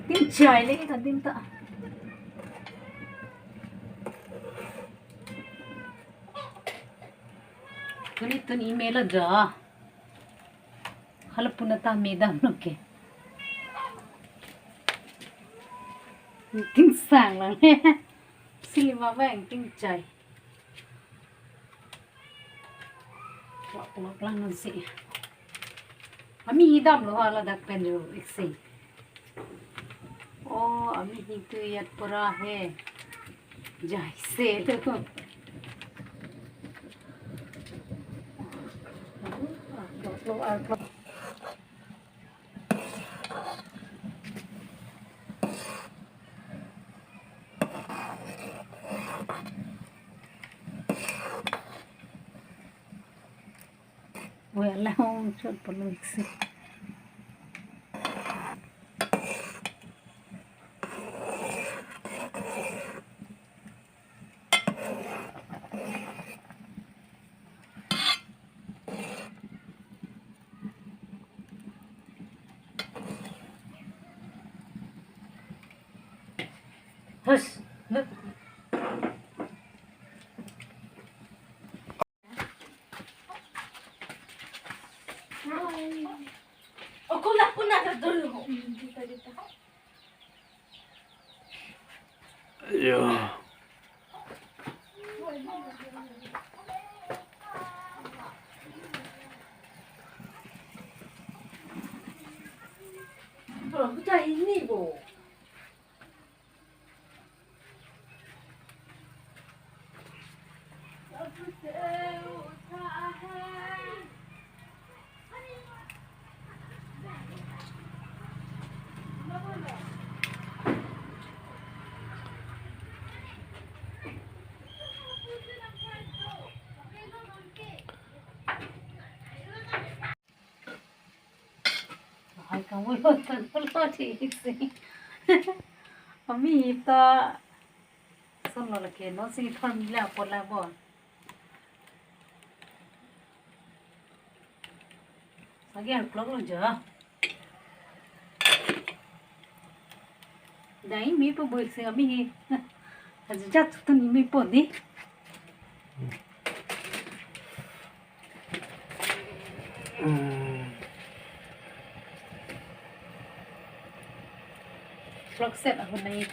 Tin chai lagi kan tin tak. Tun email aja. Kalau punata medam loke. Tin sang lang. Silma bang tin chai. Wak lang nun si. Ami hidam lo hala dak penjo iksi. Oh, ami hitu yat pura hai. Jaise lo. Wala akong short pala iksi. Hush, look. Aku nak pun nak dulu. Ya. Aku cari ini bu. Ay, kamu lo sih. Kami itu solo lagi, no sih familia pola bon. Lagi alplok lo jah. Dah ini tu buat sih kami. Aja jatuh tu ni pun ni. Vlog set aku naik.